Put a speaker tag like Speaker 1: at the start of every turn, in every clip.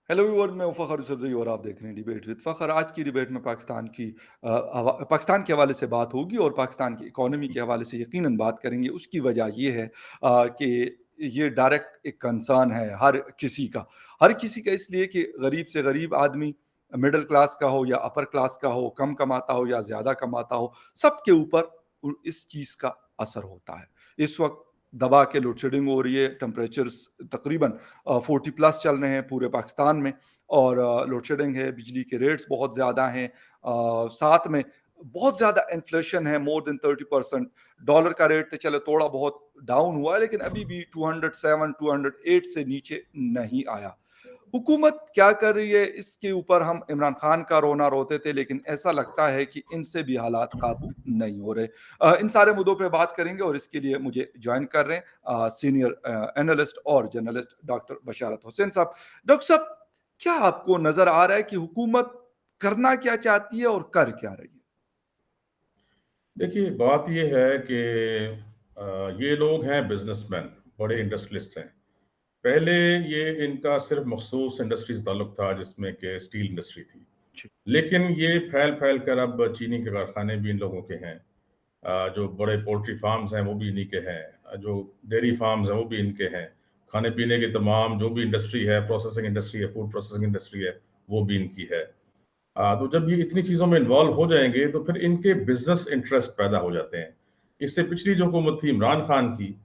Speaker 1: Hello viewers, मैं हूं फ़खर रज़ई और आप देख रहे हैं डिबेट विद फ़खर। आज की डिबेट में पाकिस्तान के हवाले से बात होगी और पाकिस्तान की इकॉनमी के हवाले से यकीनन बात करेंगे। उसकी वजह ये है कि ये डायरेक्ट एक कंसर्न है हर किसी का इसलिए कि गरीब से गरीब आदमी, मिडल क्लास का हो या अपर क्लास का हो, कम कमाता हो या ज़्यादा कमाता हो, सबके ऊपर इस चीज़ का असर होता है। इस वक्त दबा के लोड शेडिंग हो रही है, टेम्परेचर्स तकरीबन 40 प्लस चल रहे हैं पूरे पाकिस्तान में और लोड शेडिंग है, बिजली के रेट्स बहुत ज़्यादा हैं। साथ में बहुत ज़्यादा इन्फ्लेशन है, मोर देन 30%। डॉलर का रेट तो चलो थोड़ा बहुत डाउन हुआ है, लेकिन अभी भी 207, 208 से नीचे नहीं आया। हुकूमत क्या कर रही है, इसके ऊपर हम इमरान खान का रोना रोते थे, लेकिन ऐसा लगता है कि इनसे भी हालात काबू नहीं हो रहे। इन सारे मुद्दों पे बात करेंगे और इसके लिए मुझे ज्वाइन कर रहे हैं सीनियर एनालिस्ट और जर्नलिस्ट डॉक्टर बशारत हुसैन साहब। डॉक्टर साहब, क्या आपको नजर आ रहा है कि हुकूमत करना क्या चाहती है और कर क्या रही है?
Speaker 2: देखिए, बात ये है कि ये लोग हैं बिजनेसमैन, बड़े इंडस्ट्रियलिस्ट हैं। पहले ये इनका सिर्फ मखसूस इंडस्ट्रीज ताल्लुक था जिसमें कि स्टील इंडस्ट्री थी।
Speaker 1: जी।
Speaker 2: लेकिन ये फैल फैल कर अब चीनी के कारखाने भी इन लोगों के हैं। जो बड़े पोल्ट्री फार्म्स हैं वो भी इन्हीं के हैं। जो डेयरी फार्म्स हैं वो भी इनके हैं। खाने पीने की तमाम जो भी इंडस्ट्री है, प्रोसेसिंग इंडस्ट्री है, फूड प्रोसेसिंग इंडस्ट्री है, वो भी इनकी है। तो जब ये इतनी चीज़ों में इन्वॉल्व हो जाएँगे, तो फिर इनके बिज़नेस इंटरेस्ट पैदा हो जाते हैं। इससे पिछली जो हुकूमत थी इमरान खान की,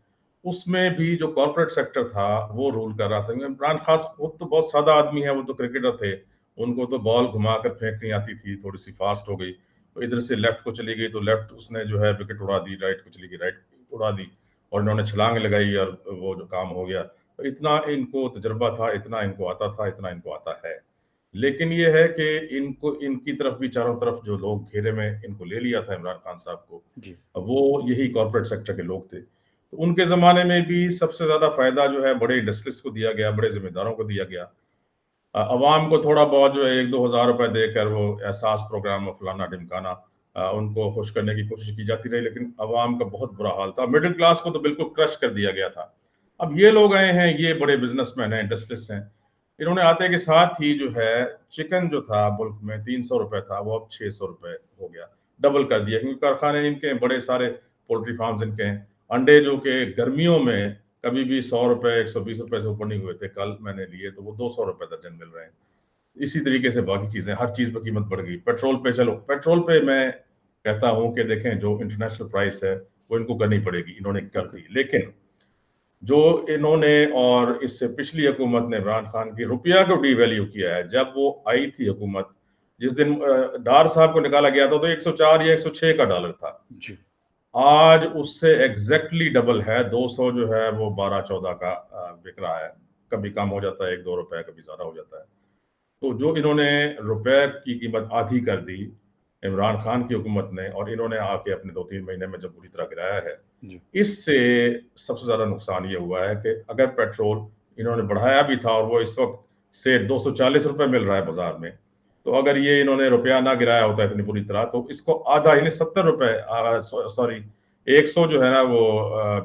Speaker 2: उसमें भी जो कॉर्पोरेट सेक्टर था, वो रूल कर रहा था। इमरान खान खुद तो बहुत सादा आदमी है, वो तो क्रिकेटर थे। उनको तो बॉल घुमाकर फेंकनी आती थी, थोड़ी-सी फ़ास्ट हो गई, तो इधर से लेफ्ट को चली गई, तो लेफ्ट उसने जो है विकेट उड़ा दी, राइट को चली गई, राइट उड़ा दी और इन्होंने छलांग लगाई और वो जो काम हो गया। तो इतना इनको तजुर्बा था, इतना इनको आता था, इतना इनको आता है। लेकिन ये है कि इनको इनकी तरफ भी चारों तरफ जो लोग घेरे में इनको ले लिया था इमरान खान साहब को,
Speaker 1: जी।
Speaker 2: वो यही कॉर्पोरेट सेक्टर के लोग थे। तो उनके ज़माने में भी सबसे ज़्यादा फ़ायदा जो है बड़े इंडस्ट्रियलिस्ट को दिया गया, बड़े ज़िम्मेदारों को दिया गया। अवाम को थोड़ा बहुत जो है 1-2 हज़ार रुपए देकर वो एहसास प्रोग्राम और फलाना-ढिमकाना उनको खुश करने की कोशिश की जाती रही, लेकिन अवाम का बहुत बुरा हाल था। मिडल क्लास को तो बिल्कुल क्रश कर दिया गया था। अब ये लोग आए हैं, ये बड़े बिज़नेसमैन हैं, इंडस्ट्रियलिस्ट हैं। इन्होंने आते के साथ ही जो है चिकन जो था मुल्क में ₹300 था, वो अब ₹600 हो गया, डबल कर दिया क्योंकि कारखाने इनके हैं, बड़े सारे पोल्ट्री फार्म्स इनके हैं। अंडे जो कि गर्मियों में कभी भी ₹100, ₹120 से ऊपर नहीं हुए थे, कल मैंने लिए तो वो ₹200 दर्जन मिल रहे हैं। इसी तरीके से बाकी चीज़ें, हर चीज़ पे कीमत बढ़ गई। पेट्रोल पे चलो, पेट्रोल पे मैं कहता हूँ कि देखें जो इंटरनेशनल प्राइस है, वो इनको करनी पड़ेगी, इन्होंने कर
Speaker 1: बिल्कुल।
Speaker 2: दी। लेकिन जो इन्होंने और इससे पिछली हुकूमत ने इमरान खान की रुपया को डिवैल्यू किया है, जब वो आई थी हुकूमत, जिस दिन डार साहब को निकाला गया था तो 104 या 106 का डॉलर था।
Speaker 1: जी।
Speaker 2: आज उससे एग्जैक्टली डबल है, 200 जो है वो 12-14 का बिक रहा है। कभी कम हो जाता है 1-2 रुपए, कभी ज़्यादा हो जाता है। तो जो इन्होंने रुपए की कीमत आधी कर दी इमरान खान की हुकूमत ने, और इन्होंने आके अपने 2-3 महीने में जब बुरी तरह गिराया है,
Speaker 1: जी।
Speaker 2: इससे सबसे ज़्यादा नुकसान ये हुआ है कि अगर पेट्रोल इन्होंने बढ़ाया भी था और वो इस वक्त से ₹240 मिल रहा है बाजार में, तो अगर ये इन्होंने रुपया ना गिराया होता इतनी बुरी तरह, तो इसको आधा यानी ₹70 सॉरी 100 जो है ना वो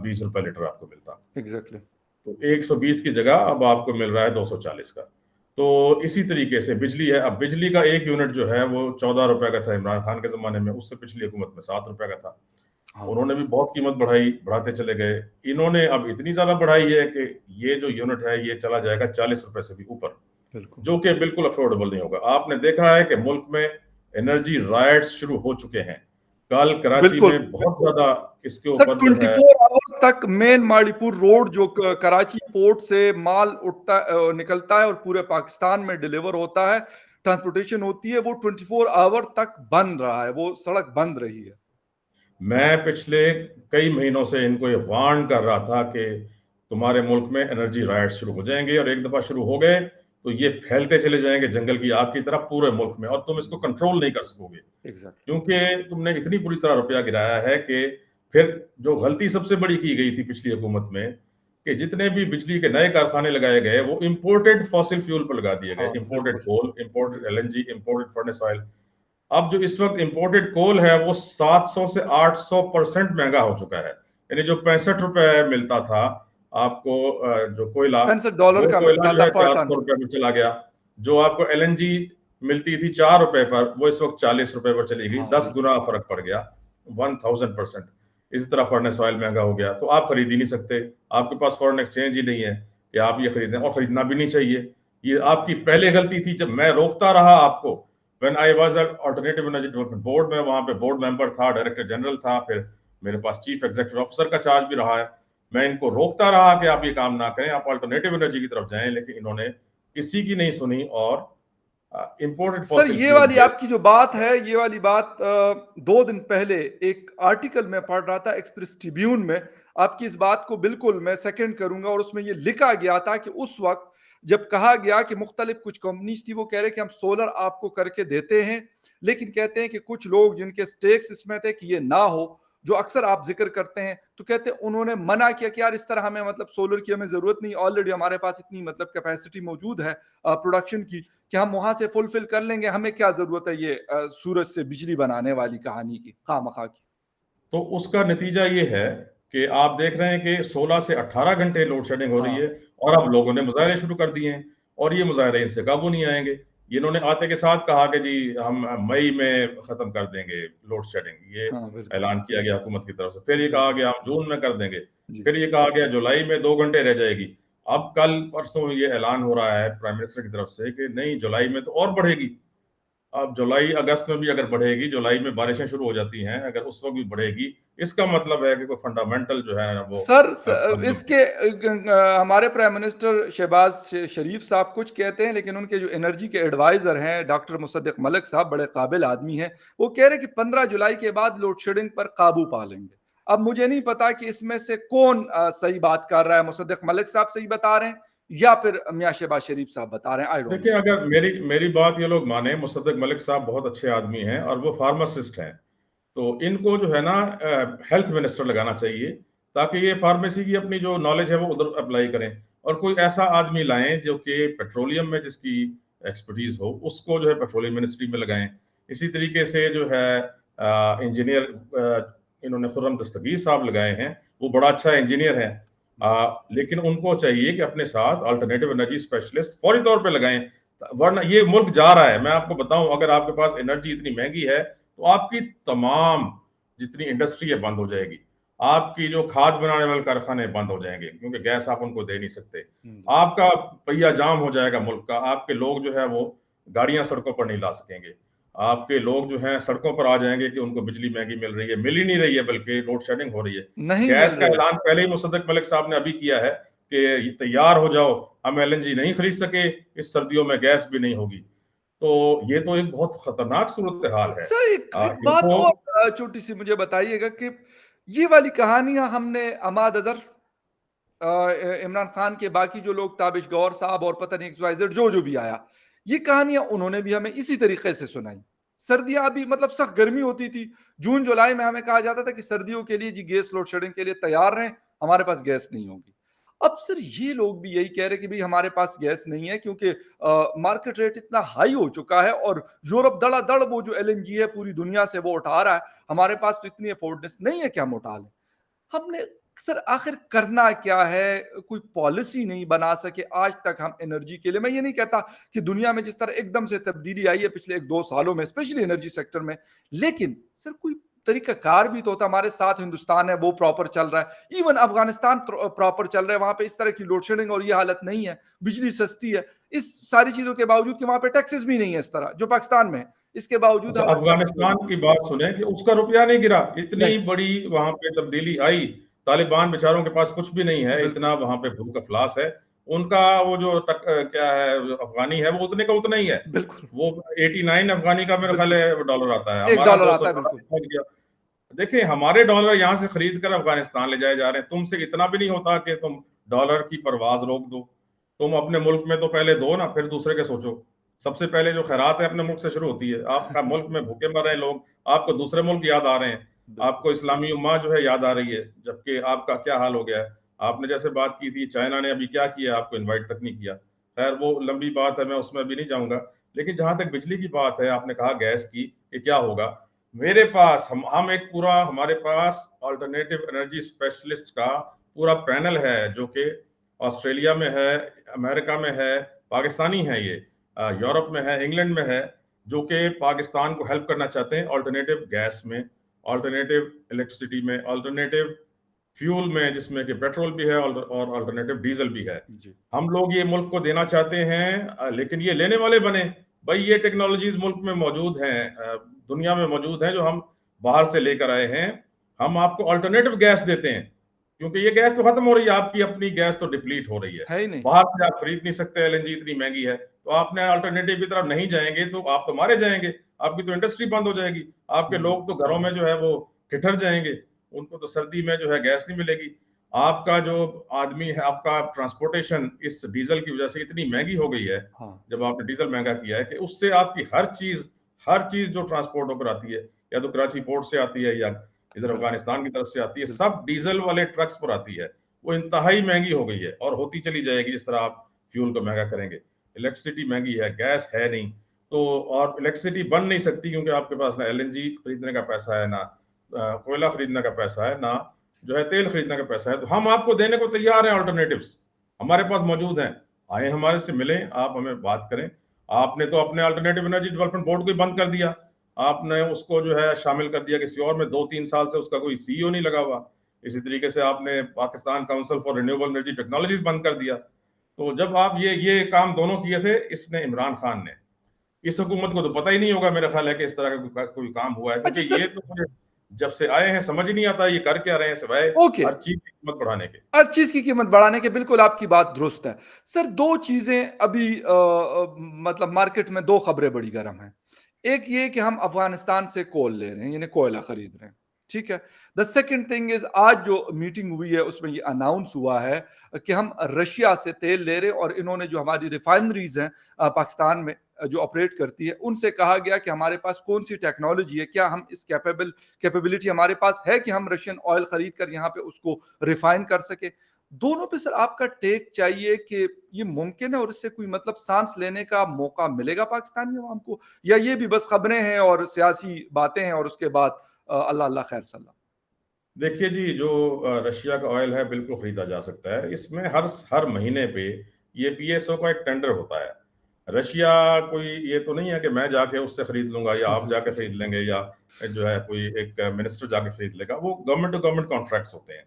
Speaker 2: ₹20 लीटर आपको मिलता।
Speaker 1: एग्जैक्टली।
Speaker 2: तो 120 की जगह अब आपको मिल रहा है 240 का। तो इसी तरीके से बिजली है, अब बिजली का 1 यूनिट जो है वो ₹14 का था इमरान खान के ज़माने में, उससे पिछली हुकूमत में ₹7 का था।
Speaker 1: हाँ।
Speaker 2: उन्होंने भी बहुत कीमत बढ़ाई, बढ़ाते चले गए। इन्होंने अब इतनी ज़्यादा बढ़ाई है कि ये जो यूनिट है ये चला जाएगा ₹40 से भी ऊपर,
Speaker 1: बिल्कुल।
Speaker 2: जो कि बिल्कुल अफोर्डेबल नहीं होगा। आपने देखा है कि मुल्क में एनर्जी रायट्स शुरू हो चुके हैं। कल कराची
Speaker 1: बिल्कुल।
Speaker 2: में बहुत ज़्यादा इसके
Speaker 1: सर,
Speaker 2: ऊपर जो है
Speaker 1: 24 आवर्स तक मेन माड़ीपुर रोड जो कराची पोर्ट से माल निकलता है और पूरे पाकिस्तान में डिलीवर होता है, ट्रांसपोर्टेशन होती है, वो 24 आवर तक बंद रहा है, वो सड़क बंद रही है।
Speaker 2: मैं पिछले कई महीनों से इनको ये वार्न कर रहा था कि तुम्हारे मुल्क में एनर्जी राइट्स शुरू हो जाएंगे, और एक दफा शुरू हो गए तो ये फैलते चले जाएंगे जंगल की आग की तरह पूरे मुल्क में, और तुम इसको कंट्रोल नहीं कर सकोगे,
Speaker 1: एग्जैक्टली।
Speaker 2: क्योंकि तुमने इतनी बुरी तरह रुपया गिराया है कि फिर जो गलती सबसे बड़ी की गई थी पिछली हुकूमत में, कि जितने भी बिजली के नए कारखाने लगाए गए वो इंपोर्टेड फॉसिल फ्यूल पर लगा दिए गए,
Speaker 1: हाँ,
Speaker 2: इंपोर्टेड
Speaker 1: बिल्कुल।
Speaker 2: Coal, imported LNG, imported furnace oil. अब जो इस वक्त इंपोर्टेड कोल है वो 700 से 800% महंगा हो चुका है। यानी जो ₹65 मिलता था आपको जो कोयला,
Speaker 1: $65
Speaker 2: वो
Speaker 1: का
Speaker 2: कोयला
Speaker 1: मिलता
Speaker 2: जो
Speaker 1: था
Speaker 2: है
Speaker 1: पर टन।
Speaker 2: ₹400 में चला गया। जो आपको एलएनजी मिलती थी 4 रुपए पर, वो इस वक्त 40 रुपए पर चली गई,
Speaker 1: हाँ
Speaker 2: 10
Speaker 1: बिल्कुल।
Speaker 2: गुना फर्क पड़ गया, 1000%। इसी तरह फर्नेस ऑयल महंगा हो गया, तो आप खरीद ही नहीं सकते, आपके पास फॉरेन एक्सचेंज ही नहीं है कि आप ये खरीदें, और खरीदना भी नहीं चाहिए। ये आपकी पहले गलती थी, जब मैं रोकता रहा आपको, when I was at alternative energy development board में, वहां पे बोर्ड मेंबर था, डायरेक्टर जनरल था, फिर मेरे पास चीफ एग्जीक्यूटिव ऑफिसर का चार्ज भी रहा है। मैं इनको रोकता रहा कि आप ये काम ना करें, आप अल्टरनेटिव एनर्जी की तरफ जाएं, लेकिन इन्होंने किसी की नहीं सुनी और इंपोर्टेड
Speaker 1: सर
Speaker 2: फॉसिल
Speaker 1: ये
Speaker 2: फ्यूल
Speaker 1: वाली
Speaker 2: गैस।
Speaker 1: आपकी जो बात है, ये वाली बात 2 दिन पहले एक आर्टिकल में पढ़ रहा था एक्सप्रेस ट्रिब्यून में। आपकी इस बात को बिल्कुल मैं सेकंड करूंगा, और उसमें ये लिखा गया था कि उस वक्त जब कहा गया कि मुख्तलिफ कुछ कंपनीज थी, वो कह रहे कि हम सोलर आपको करके देते हैं, लेकिन कहते हैं कि कुछ लोग जिनके स्टेक्स इसमें थे कि ये ना हो, जो अक्सर आप जिक्र करते हैं, तो कहते हैं उन्होंने मना किया कि यार इस तरह हमें मतलब सोलर की हमें जरूरत नहीं, ऑलरेडी हमारे पास इतनी मतलब कैपेसिटी मौजूद है प्रोडक्शन की कि हम वहां से फुलफिल कर लेंगे, हमें क्या जरूरत है ये सूरज से बिजली बनाने वाली कहानी की खामखा की।
Speaker 2: तो उसका नतीजा ये है कि आप देख रहे हैं कि 16 से 18 घंटे लोड शेडिंग हो रही
Speaker 1: हाँ
Speaker 2: है, और अब लोगों ने मुजाहरे शुरू कर दिए हैं, और ये मुजाहरे इनसे काबू नहीं आएंगे। इन्होंने आते के साथ कहा कि जी हम मई में खत्म कर देंगे लोड शेडिंग, ये
Speaker 1: हाँ बिल्कुल।
Speaker 2: ऐलान किया गया हुकूमत की तरफ से। फिर ये कहा
Speaker 1: बिल्कुल
Speaker 2: गया हम जून में कर देंगे,
Speaker 1: जी।
Speaker 2: फिर ये कहा गया जुलाई में 2 घंटे रह जाएगी। अब कल परसों ये ऐलान हो रहा है प्राइम मिनिस्टर की तरफ से कि नहीं, जुलाई में तो और बढ़ेगी। अब जुलाई अगस्त में भी अगर बढ़ेगी, जुलाई में बारिशें शुरू हो जाती हैं, अगर उस वक्त भी बढ़ेगी, इसका मतलब है कि कोई फंडामेंटल जो है ना वो
Speaker 1: सर
Speaker 2: प्रॉब्लम है।
Speaker 1: इसके हमारे प्राइम मिनिस्टर शहबाज शरीफ साहब कुछ कहते हैं, लेकिन उनके जो एनर्जी के एडवाइजर हैं डॉक्टर मुसद्दिक मलिक साहब, बड़े काबिल आदमी हैं, वो कह रहे हैं कि 15 जुलाई के बाद लोड शेडिंग पर काबू पा लेंगे। अब मुझे नहीं पता कि इसमें से कौन सही बात कर रहा है, मुसद्दिक मलिक साहब सही बता रहे हैं या फिर मियां शहबाज शरीफ साहब बता रहे हैं, आई डोंट
Speaker 2: देखिए,
Speaker 1: नो।
Speaker 2: अगर मेरी मेरी बात ये लोग माने, मुसद्दिक मलिक साहब बहुत अच्छे आदमी हैं और वो फार्मासिस्ट हैं, तो इनको जो है ना हेल्थ मिनिस्टर लगाना चाहिए, ताकि ये फार्मेसी की अपनी जो नॉलेज है वो उधर अप्लाई करें, और कोई ऐसा आदमी लाएं जो कि पेट्रोलियम में जिसकी एक्सपर्टीज हो, उसको जो है पेट्रोलियम मिनिस्ट्री में लगाएं। इसी तरीके से जो है इंजीनियर, इन्होंने खुर्रम दस्तगीर साहब लगाए हैं, वो बड़ा अच्छा इंजीनियर है, लेकिन उनको चाहिए कि अपने साथ अल्टरनेटिव एनर्जी स्पेशलिस्ट फौरी तौर पे लगाएं, वरना ये मुल्क जा रहा है। मैं आपको बताऊं, अगर आपके पास एनर्जी इतनी महंगी है, तो आपकी तमाम जितनी इंडस्ट्री है बंद हो जाएगी, आपकी जो खाद बनाने वाले कारखाने बंद हो जाएंगे, क्योंकि गैस आप उनको दे नहीं सकते।
Speaker 1: जी।
Speaker 2: आपका पहिया जाम हो जाएगा मुल्क का, आपके लोग जो है वो गाड़ियां सड़कों पर नहीं ला सकेंगे, आपके लोग जो हैं सड़कों पर आ जाएंगे कि उनको बिजली महंगी मिल रही है, मिल ही नहीं रही है, बल्कि लोड शेडिंग हो रही है।
Speaker 1: नहीं
Speaker 2: गैस
Speaker 1: मिल
Speaker 2: का
Speaker 1: रही।
Speaker 2: ऐलान पहले ही मुसद्दक मलिक साहब ने अभी किया है कि तैयार हो जाओ, हम एलएनजी नहीं खरीद सके, इस सर्दियों में गैस भी नहीं होगी। तो ये तो एक बहुत खतरनाक सूरत हाल है।
Speaker 1: सर एक एक बात
Speaker 2: इनको
Speaker 1: और छोटी सी मुझे बताइएगा कि ये वाली कहानियां हमने अमाद अजहर, इमरान खान के बाकी जो लोग, ताबिश गौर साहब और पता नहीं XYZ जो भी आया, ये कहानियां उन्होंने भी हमें इसी तरीके से सुनाई। सर्दियां अभी मतलब सख्त गर्मी होती थी, जून जुलाई में हमें कहा जाता था कि सर्दियों के लिए जी गैस लोड शेडिंग के लिए तैयार रहें, हमारे पास गैस नहीं होगी। अब सर ये लोग भी यही कह रहे हैं कि भाई हमारे पास गैस नहीं है, क्योंकि मार्केट रेट इतना हाई हो चुका है और यूरोप दड़ादड़ वो जो एलएनजी है पूरी दुनिया से वो उठा रहा है, हमारे पास तो इतनी अफोर्डनेस नहीं है कि हम उठा लें। हमने सर आखिर करना क्या है? कोई पॉलिसी नहीं बना सके आज तक हम एनर्जी के लिए। मैं ये नहीं कहता कि दुनिया में जिस तरह एकदम से तब्दीली आई है पिछले 1-2 सालों में, स्पेशली एनर्जी सेक्टर में, लेकिन सर कोई तरीकाकार भी तो होता। हमारे साथ हिंदुस्तान है, वो प्रॉपर चल रहा है, इवन अफगानिस्तान प्रॉपर चल रहा है, वहां पे इस तरह की लोड शेडिंग और ये हालत नहीं है, बिजली सस्ती है, इस सारी चीजों के बावजूद कि वहां पे टैक्सेस भी नहीं है इस तरह जो पाकिस्तान में है, इसके बावजूद
Speaker 2: अच्छा,
Speaker 1: हमारे पास
Speaker 2: अफगानिस्तान की बात सुने कि उसका रुपया नहीं गिरा,
Speaker 1: नहीं।
Speaker 2: इतनी बड़ी वहां पे तब्दीली आई, तालिबान बेचारों के पास कुछ भी नहीं है,
Speaker 1: बिल्कुल
Speaker 2: इतना वहां पे भूख अफलास है। उनका वो जो क्या है, अफगानी है, वो उतने का उतना ही है।
Speaker 1: बिल्कुल
Speaker 2: वो 89 अफगानी का मेरा ख्याल
Speaker 1: बिल्कुल
Speaker 2: है डॉलर आता है,
Speaker 1: एक
Speaker 2: हमारा
Speaker 1: डॉलर आता है
Speaker 2: 218
Speaker 1: बिल्कुल।
Speaker 2: पहुंच गया। देखिए, हमारे डॉलर यहाँ से खरीद कर अफगानिस्तान ले जाए जा रहे हैं, तुमसे इतना भी नहीं होता कि तुम डॉलर की परवाज रोक दो। तुम अपने मुल्क में तो पहले दो ना, फिर दूसरे के सोचो। सबसे पहले जो खैरात है अपने मुल्क से शुरू होती है। आपका मुल्क में भूखे मर रहे हैं लोग, आपको दूसरे मुल्क याद आ रहे हैं,
Speaker 1: बिल्कुल
Speaker 2: आपको इस्लामी उम्मा जो है याद आ रही है, जबकि आपका क्या हाल हो गया है। आपने जैसे बात की थी, चाइना ने अभी क्या किया, आपको इन्वाइट तक नहीं किया। खैर वो लंबी बात है, मैं उसमें भी नहीं जाऊंगा। लेकिन जहां तक बिजली की बात है, आपने कहा गैस की कि क्या होगा, मेरे पास हम एक पूरा, हमारे पास अल्टरनेटिव एनर्जी स्पेशलिस्ट का पूरा पैनल है, जो कि ऑस्ट्रेलिया में है, अमेरिका में है, पाकिस्तानी है ये, यूरोप में है, इंग्लैंड में है, जो कि पाकिस्तान को हेल्प करना चाहते हैं अल्टरनेटिव गैस में, अल्टरनेटिव इलेक्ट्रिसिटी में, अल्टरनेटिव फ्यूल में, जिसमें कि पेट्रोल भी है और अल्टरनेटिव डीजल भी है।
Speaker 1: जी।
Speaker 2: हम लोग ये मुल्क को देना चाहते हैं, लेकिन ये लेने वाले बने। भाई ये टेक्नोलॉजीज मुल्क में मौजूद हैं, दुनिया में मौजूद हैं, जो हम बाहर से लेकर आए हैं। हम आपको अल्टरनेटिव गैस देते हैं, क्योंकि ये गैस तो खत्म हो रही है, आपकी अपनी गैस तो डिप्लीट हो रही है।
Speaker 1: है ही नहीं।
Speaker 2: बाहर से आप खरीद नहीं सकते, एलएनजी इतनी महंगी है, तो आपने अल्टरनेटिव की तरफ नहीं जाएंगे तो आप तो मारे जाएंगे, आपकी तो इंडस्ट्री बंद हो जाएगी, आपके
Speaker 1: हम्म।
Speaker 2: लोग तो घरों में जो है वो ठिठर जाएंगे, उनको तो सर्दी में जो है गैस नहीं मिलेगी। आपका जो आदमी है, आपका ट्रांसपोर्टेशन इस डीजल की वजह से इतनी महंगी हो गई है,
Speaker 1: हाँ।
Speaker 2: जब आपने डीजल महंगा किया है, कि उससे आपकी हर चीज जो ट्रांसपोर्ट होकर आती है, या तो कराची पोर्ट से आती है, या इधर
Speaker 1: बिल्कुल।
Speaker 2: अफगानिस्तान की तरफ से आती है,
Speaker 1: बिल्कुल।
Speaker 2: सब डीजल वाले ट्रक्स पर आती है। वो इंतहाई महंगी हो गई है और होती चली जाएगी जिस तरह आप फ्यूल को महंगा करेंगे। इलेक्ट्रिसिटी महंगी है, गैस है नहीं, तो और इलेक्ट्रिसिटी बन नहीं सकती, क्योंकि आपके पास ना एलएनजी खरीदने का पैसा है, ना कोयला खरीदने का पैसा है, ना जो है तेल खरीदने का पैसा है। तो हम आपको देने को तैयार हैं, अल्टरनेटिव्स हमारे पास मौजूद हैं। आए हमारे से मिलें, आप हमें बात करें। आपने तो अपने अल्टरनेटिव एनर्जी डेवलपमेंट बोर्ड को ही बंद कर दिया, आपने उसको जो है शामिल कर दिया किसी और में, 2-3 साल से उसका कोई सीईओ नहीं लगा हुआ। इसी तरीके से आपने Pakistan council for renewable energy technologies बंद कर दिया। तो जब आप ये काम दोनों किए थे, इसने इमरान खान ने, इस हुकूमत को तो पता ही नहीं होगा मेरा ख्याल है कि इस तरह का कोई काम हुआ है,
Speaker 1: अच्छा
Speaker 2: क्योंकि
Speaker 1: सर।
Speaker 2: ये तो मुझे जब से आए हैं समझ ही नहीं आता ये कर क्या रहे हैं, सिवाय
Speaker 1: ओके।
Speaker 2: हर चीज की कीमत बढ़ाने के।
Speaker 1: हर चीज की कीमत बढ़ाने के, बिल्कुल आपकी बात दुरुस्त है। सर दो चीजें अभी मतलब मार्केट में दो खबरें बड़ी गर्म हैं। एक ये कि हम अफगानिस्तान से कोल ले रहे हैं, यानी कोयला खरीद रहे हैं। ठीक है। द सेकंड थिंग इज, आज जो मीटिंग हुई है उसमें ये अनाउंस हुआ है कि हम रशिया से तेल ले रहे हैं, और इन्होंने जो हमारी रिफाइनरीज हैं पाकिस्तान में जो ऑपरेट करती है, उनसे कहा गया कि हमारे पास कौन सी टेक्नोलॉजी है, क्या हम इस कैपेबिलिटी हमारे पास है कि हम रशियन ऑयल खरीद कर यहाँ पे उसको रिफाइन कर सके। दोनों पे सर आपका टेक चाहिए कि ये मुमकिन है और इससे कोई मतलब सांस लेने का मौका मिलेगा पाकिस्तानी अवाम को, या ये भी बस खबरें हैं और सियासी बातें हैं और उसके बाद अल्लाह अल्लाह खैर सल्ला।
Speaker 2: देखिए जी, जो रशिया का ऑयल है बिल्कुल खरीदा जा सकता है। इसमें हर हर महीने पे ये पीएसओ का एक टेंडर होता है। रशिया कोई ये तो नहीं है कि मैं जाके उससे खरीद लूंगा, या आप जाके खरीद लेंगे, या जो है कोई एक मिनिस्टर जाके खरीद लेगा। वो गवर्नमेंट टू गवर्नमेंट कॉन्ट्रैक्ट्स होते हैं,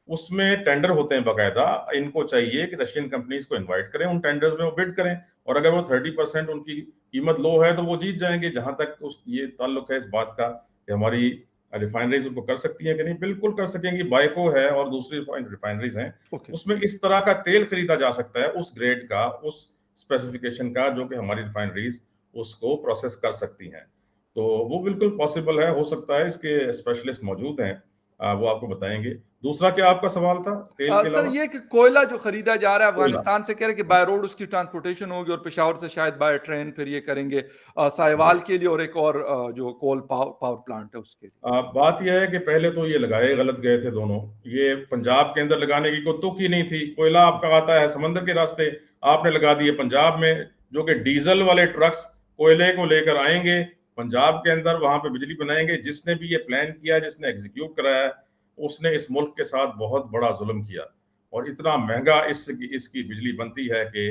Speaker 2: उसमें टेंडर होते हैं बाकायदा। इनको चाहिए कि रशियन कंपनीज को इनवाइट करें, उन टेंडर्स में वो बिड करें, और अगर वो 30% उनकी कीमत लो है तो वो जीत जाएंगे। जहां तक उस ये ताल्लुक है इस बात का कि हमारी रिफाइनरीज उनको कर सकती हैं कि नहीं, बिल्कुल कर सकेंगी। बाइको है और दूसरी रिफाइनरीज हैं,
Speaker 1: ओके।
Speaker 2: उसमें इस तरह का तेल खरीदा जा सकता है, उस ग्रेड का, उस स्पेसिफिकेशन का, जो कि हमारी रिफाइनरीज उसको प्रोसेस कर सकती हैं। तो वो बिल्कुल पॉसिबल है, हो सकता है। इसके स्पेशलिस्ट मौजूद हैं, वो आपको बताएंगे। दूसरा क्या आपका सवाल था तेल के
Speaker 1: सर
Speaker 2: अलावा?
Speaker 1: ये कि कोयला जो खरीदा जा रहा है
Speaker 2: कोयला।
Speaker 1: अफगानिस्तान से, कह रहे हैं कि बाय रोड उसकी ट्रांसपोर्टेशन होगी, और पेशावर से शायद बाय ट्रेन फिर ये करेंगे साहिवाल के लिए, और एक और जो कोल पावर प्लांट है उसके लिए।
Speaker 2: बात यह है कि पहले तो ये लगाए गलत गए थे दोनों। ये पंजाब के अंदर लगाने की कोई तुक ही नहीं थी। कोयला आपका आता है समंदर के रास्ते, आपने लगा दिए पंजाब में, जो कि डीजल वाले ट्रक्स कोयले को लेकर आएंगे पंजाब के अंदर, वहां पे बिजली बनाएंगे। जिसने भी ये प्लान किया, जिसने एग्जीक्यूट कराया है, उसने इस मुल्क के साथ बहुत बड़ा जुल्म किया, और इतना महंगा इसकी बिजली बनती है कि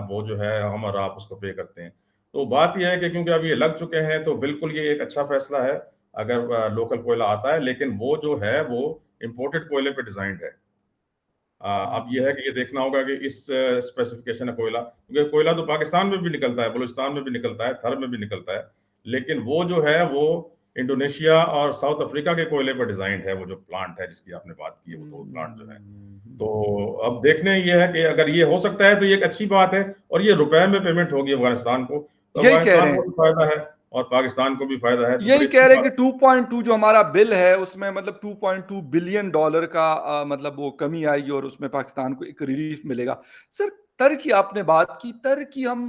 Speaker 2: वो जो है हम और आप उसको पे करते हैं। तो बात यह है कि क्योंकि अब ये लग चुके हैं, तो बिल्कुल ये एक अच्छा फैसला है अगर लोकल कोयला आता है, लेकिन वो जो है वो इम्पोर्टेड कोयले पे डिजाइंड है। अब ये है कि ये देखना होगा कि इस स्पेसिफिकेशन है कोयला, क्योंकि कोयला तो पाकिस्तान में भी निकलता है, बलूचिस्तान में भी निकलता है, थर में भी निकलता है, लेकिन वो जो है वो इंडोनेशिया और साउथ अफ्रीका के कोयले पर डिजाइंड है। वो जो प्लांट है जिसकी आपने बात की है, वो 2 प्लांट जो है। तो अब देखने ये है कि अगर ये हो सकता है तो ये एक अच्छी बात है, और ये रुपए में पेमेंट होगी अफगानिस्तान को, तो
Speaker 1: यही कह
Speaker 2: अफगानिस्तान
Speaker 1: रहे
Speaker 2: को
Speaker 1: हैं।
Speaker 2: भी फायदा है और पाकिस्तान को भी फायदा है, तो
Speaker 1: यही
Speaker 2: बड़ी
Speaker 1: कह
Speaker 2: अच्छी
Speaker 1: रहे हैं
Speaker 2: बात
Speaker 1: कि 2.2 जो हमारा बिल है उसमें मतलब 2.2 बिलियन डॉलर का मतलब वो कमी आएगी, और उसमें पाकिस्तान को एक रिलीफ मिलेगा। सर तर की आपने बात की, तर की हम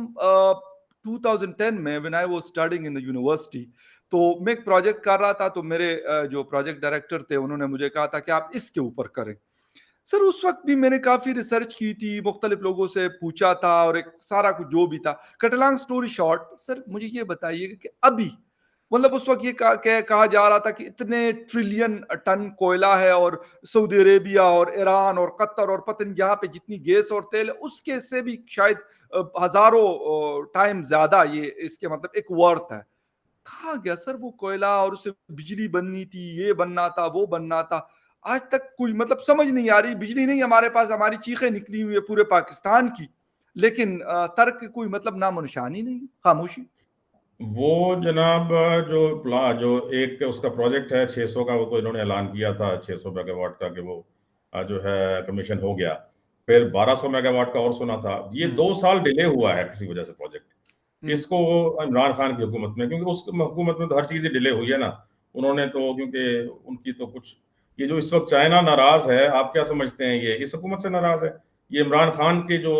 Speaker 1: 2010 में when I was studying in the university, तो मैं एक प्रोजेक्ट कर रहा था, तो मेरे जो प्रोजेक्ट डायरेक्टर थे उन्होंने मुझे कहा था कि आप इसके ऊपर करें। सर उस वक्त भी मैंने काफी रिसर्च की थी, मुख्तलिफ लोगों से पूछा था, और एक सारा कुछ जो भी था। Cut long story short, sir मुझे ये बताइए कि अभी मतलब उस वक़्त ये कहा जा रहा था कि इतने ट्रिलियन टन कोयला है और सऊदी अरेबिया और ईरान और कतर और पता नहीं जहाँ पे जितनी गैस और तेल है, उसके से भी शायद हज़ारों टाइम ज़्यादा ये इसके मतलब एक वर्थ है। कहाँ गया सर वो कोयला और उससे बिजली बननी थी, ये बनना था, वो बनना था। आज तक कोई मतलब समझ नहीं आ रही, बिजली नहीं हमारे पास, हमारी चीखें निकली हुई है पूरे पाकिस्तान की, लेकिन तर्क की कोई मतलब नामो-निशान ही नहीं, खामोशी।
Speaker 2: वो जनाब जो एक उसका प्रोजेक्ट है 600 का, वो तो इन्होंने ऐलान किया था 600 मेगावाट का कि वो जो है कमीशन हो गया। फिर 1200 मेगावाट का और सुना था। ये
Speaker 1: हुँ,
Speaker 2: 2 साल डिले हुआ है किसी वजह से प्रोजेक्ट।
Speaker 1: हुँ।
Speaker 2: इसको इमरान खान की हुकूमत में, क्योंकि उस हुकूमत में तो हर चीज़ ही डिले हुई है ना। उन्होंने तो क्योंकि उनकी तो कुछ ये जो इस वक़्त चाइना नाराज़ है, आप क्या समझते हैं ये इस हुकूमत से नाराज़ है? ये इमरान खान के जो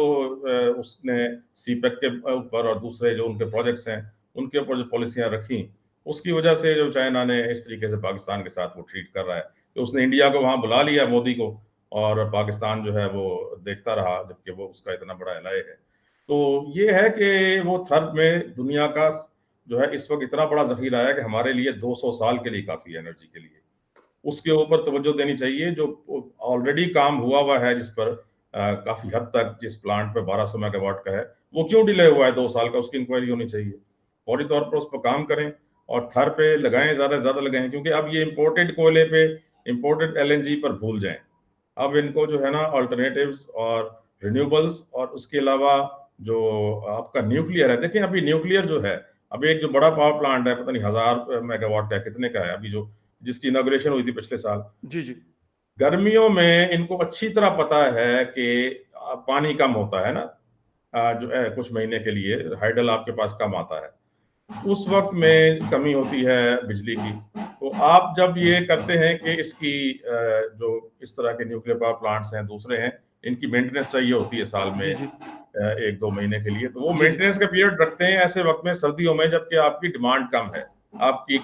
Speaker 2: उसने सीपेक के ऊपर और दूसरे जो उनके प्रोजेक्ट्स हैं, उनके ऊपर जो पॉलिसियाँ रखी, उसकी वजह से जो चाइना ने इस तरीके से पाकिस्तान के साथ वो ट्रीट कर रहा है। तो उसने इंडिया को वहाँ बुला लिया, मोदी को, और पाकिस्तान जो है वो देखता रहा, जबकि वो उसका इतना बड़ा एलाय है। तो ये है कि वो थर्ड में दुनिया का जो है इस वक़्त इतना बड़ा ज़ख़ीरा है कि हमारे लिए 200 साल के लिए काफ़ी है एनर्जी के लिए। उसके ऊपर तवज्जो देनी चाहिए, जो ऑलरेडी काम हुआ है, जिस पर काफ़ी हद तक जिस प्लांट पे 1200 मेगावाट का है, वो क्यों डिले हुआ है 2 साल का, उसकी इंक्वायरी होनी चाहिए। फौरी तौर पर उस पर काम करें और थर पे लगाएँ, ज़्यादा से ज़्यादा लगाएँ, क्योंकि अब ये इम्पोर्टेड कोयले पे, इम्पोर्टेड एलएनजी पर भूल जाएँ। अब इनको जो है ना अल्टरनेटिव्स और रिन्यूएबल्स और उसके अलावा जो आपका न्यूक्लियर है, देखिए अभी न्यूक्लियर जो है, अभी एक जो बड़ा पावर प्लांट है, पता नहीं 1000 मेगावाट का है, कितने का है अभी, जो जिसकी इनॉग्रेशन हुई थी पिछले साल।
Speaker 1: जी, जी।
Speaker 2: गर्मियों में इनको अच्छी तरह पता है कि पानी कम होता है ना, जो है कुछ महीने के लिए हाइडल आपके पास कम आता है। उस वक़्त में कमी होती है बिजली की। तो आप जब ये करते हैं कि इसकी जो इस तरह के न्यूक्लियर पावर प्लांट्स हैं, दूसरे हैं, इनकी मेंटेनेंस चाहिए होती है साल में
Speaker 1: जी, जी।
Speaker 2: 1-2 महीने के लिए। तो वो
Speaker 1: जी, जी।
Speaker 2: मेंटेनेंस का पीरियड रखते हैं ऐसे वक़्त में, सर्दियों में, जबकि आपकी डिमांड कम है, आपकी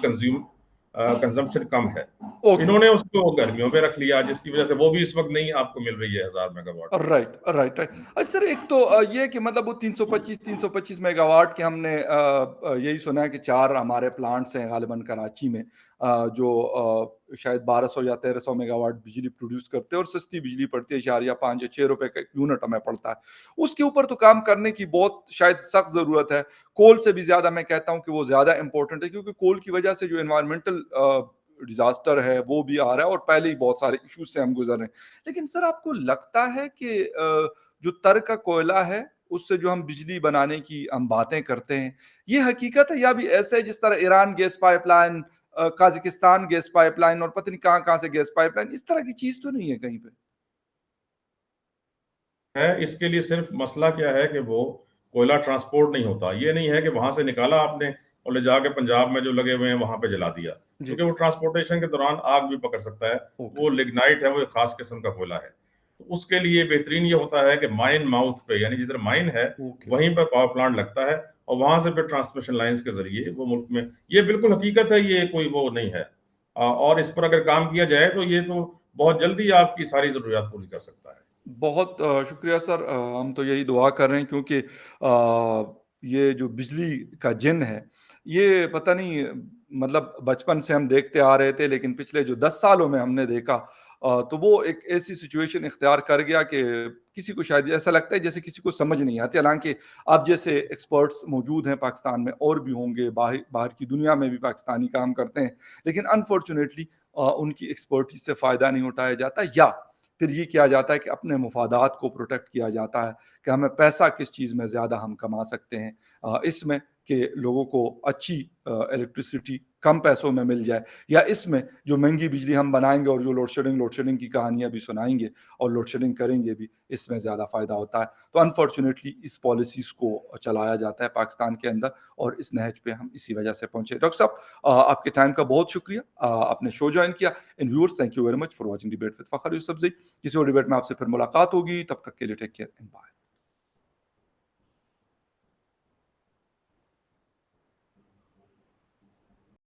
Speaker 2: कंज़म्पशन कम है।
Speaker 1: ओके।
Speaker 2: इन्होंने उसको गर्मियों में रख लिया, जिसकी वज़ह से वो भी इस वक़्त नहीं आपको मिल रही है 1000 मेगावाट।
Speaker 1: Right, right, right. अच्छा सर एक तो ये है कि मतलब वो 325 मेगावाट के हमने यही सुना है कि 4 हमारे प्लांट्स हैं गालिबन कराची में जो शायद 1200 या 1300 मेगावाट बिजली प्रोड्यूस करते हैं और सस्ती बिजली पड़ती है, इशारिया 5 या 6 रुपए का यूनिट हमें पड़ता है। उसके ऊपर तो काम करने की बहुत शायद सख्त ज़रूरत है। कोल से भी ज़्यादा मैं कहता हूँ कि वो ज़्यादा इम्पोर्टेंट है क्योंकि कोल की वजह से जो एनवायरमेंटल डिज़ास्टर है वो भी आ रहा है और पहले ही बहुत सारे इश्यूज़ से हम गुज़र रहे हैं। लेकिन सर आपको लगता है कि जो तर्क का कोयला है, उससे जो हम बिजली बनाने की हम बातें करते हैं, ये हकीकत है या भी ऐसे है जिस तरह Iran gas pipeline Kazakhstan gas pipeline और पता नहीं कहाँ-कहाँ से गैस पाइपलाइन, इस तरह की चीज़ तो नहीं है कहीं पे?
Speaker 2: है, इसके लिए सिर्फ मसला क्या है कि वो कोयला ट्रांसपोर्ट नहीं होता। ये नहीं है कि वहाँ से निकाला आपने और ले जाके पंजाब में जो लगे हुए हैं वहाँ पे जला दिया।
Speaker 1: जी,
Speaker 2: क्योंकि वो ट्रांसपोर्टेशन के दौरान आग भी पकड़ सकता है।
Speaker 1: ओके,
Speaker 2: वो लिग्नाइट है, वो एक खास किस्म का कोयला है। तो उसके लिए बेहतरीन ये होता है कि माइन माउथ पे, यानी जिधर माइन है,
Speaker 1: ओके।
Speaker 2: वहीं पर पावर प्लांट लगता है और वहाँ से फिर ट्रांसमिशन लाइन्स के ज़रिए वो मुल्क में, ये बिल्कुल हकीकत है, ये कोई वो नहीं है। और इस पर अगर काम किया जाए तो ये तो बहुत जल्दी आपकी सारी ज़रूरियात पूरी कर सकता है।
Speaker 1: बहुत शुक्रिया सर हम तो यही दुआ कर रहे हैं क्योंकि ये जो बिजली का जिन है, ये पता नहीं मतलब बचपन से हम देखते आ रहे थे लेकिन पिछले जो 10 सालों में हमने देखा तो वो एक ऐसी सिचुएशन इख्तियार कर गया कि किसी को शायद ऐसा लगता है जैसे किसी को समझ नहीं आती। हालाँकि आप जैसे एक्सपर्ट्स मौजूद हैं पाकिस्तान में और भी होंगे, बाहर बाहर की दुनिया में भी पाकिस्तानी काम करते हैं। लेकिन अनफॉर्च्यूनेटली उनकी एक्सपर्टीज़ से फ़ायदा नहीं उठाया जाता या फिर ये किया जाता है कि अपने मफादात को प्रोटेक्ट किया जाता है कि हमें पैसा किस चीज़ में ज़्यादा हम कमा सकते हैं इसमें कि लोगों को अच्छी इलेक्ट्रिसिटी कम पैसों में मिल जाए या इसमें जो महंगी बिजली हम बनाएंगे और जो लोड शेडिंग की कहानियां भी सुनाएंगे और लोड शेडिंग करेंगे भी इसमें ज़्यादा फ़ायदा होता है तो अनफॉर्चुनेटली इस पॉलिसीज़ को चलाया जाता है पाकिस्तान के अंदर और इस नहज पे हम इसी वजह से पहुंचे डॉक्टर साहब आपके टाइम का बहुत शुक्रिया आपने शो ज्वाइन किया and viewers thank you very much for watching debate with Fakhar Yousafzai किसी और डिबेट में आपसे फिर मुलाकात होगी तब तक के लिए टेक केयर एंड बाय